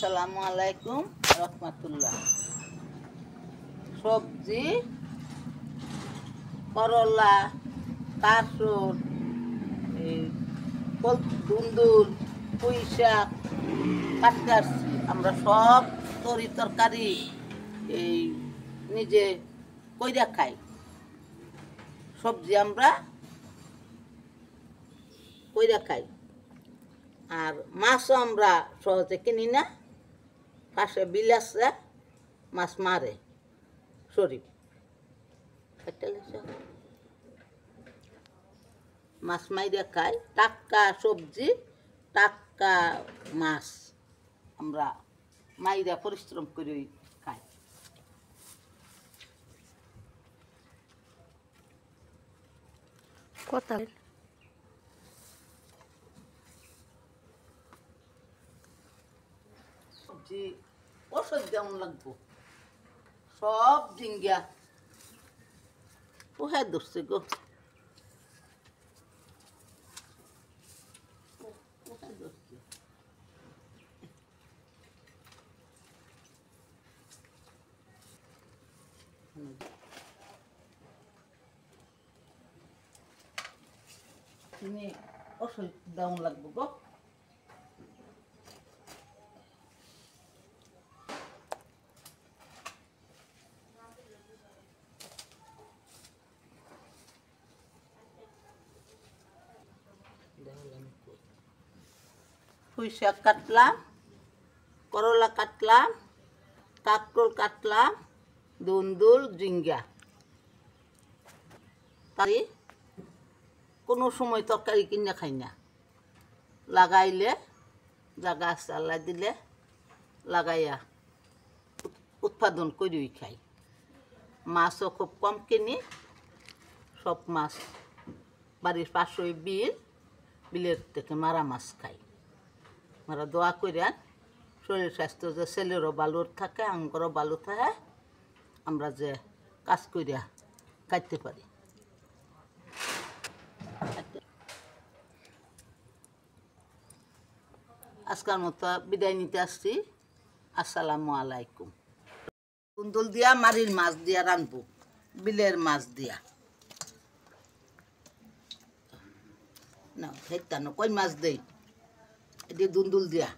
আসসালামু আলাইকুম রহমতুল্লাহ। সবজি করলা, কাঁচুর, দুন্দুল, পুঁই শাক কাটতে আসছি। আমরা সব তরকারি এই নিজে কইরা খাই। সবজি আমরা কইরা খাই। আর মাছও আমরা সহজে কিনি না। পাশে বিল আছে, মাছ মারে শরীফ মাছ মাইরে খাই। টাটকা সবজি, টাটকা মাছ আমরা মাইরা পরিশ্রম করে খাই। কথা সবজি ওষুধ যেমন লাগবো সব জিঙ্গা পোহায় ধরছে গো। ওষুধ দেওয়া লাগবো গো। পুঁই শাক কাটলাম, করলা কাটলাম, কাঁকরোল কাটলাম, দুন্দুল, জিঙ্গা। তাই কোনো সময় তরকারি কিনে খাই না। লাগাইলে জাগা চালাই দিলে লাগাইয়া উৎপাদন করেই খাই। মাছও খুব কম কিনি। সব মাছ বাড়ির পাশে বিলের থেকে মারা মাছ খাই। মারা দোয়া করিয়া শরীর স্বাস্থ্য যে ছেলেরও ভালো থাকে, আঙ্গরও ভালো থাকে, আমরা যে কাজ করিয়া খাইতে পারি। আজকের মতো বিদায় নিতে আসছি। আসসালামু আলাইকুম। দুন্দুল দিয়া মারির মাছ দিয়া রানবো, বিলের মাছ দিয়া না হেতানো কই মাছ দেই এটি দুন্দুল দিয়া।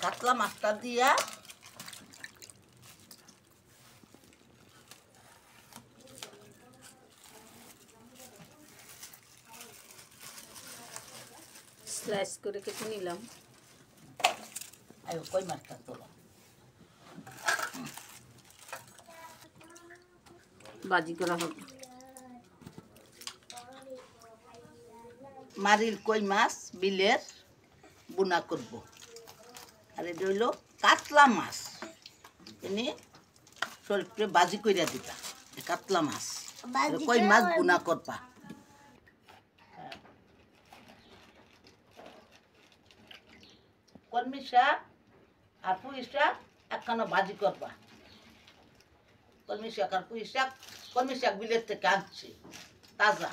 কাতলা মাছটা দিয়া স্লাইস করে কেটে নিলাম। কই মাছটা তোলা বাজি করা হবে। মারির কই মাছ বিলের বুনা করব। আর এটা হইল কাতলা মাছ, এনে শরীরকে বাজি কইরা দিবা। কাতলা মাছ কই মাছ বুনা করবা। কলমি শাক আর পুঁই শাক একখানা ভাজি করবা। কলমি শাক আর পুঁই শাক, কলমি শাক বিলের থেকে আনছি তাজা।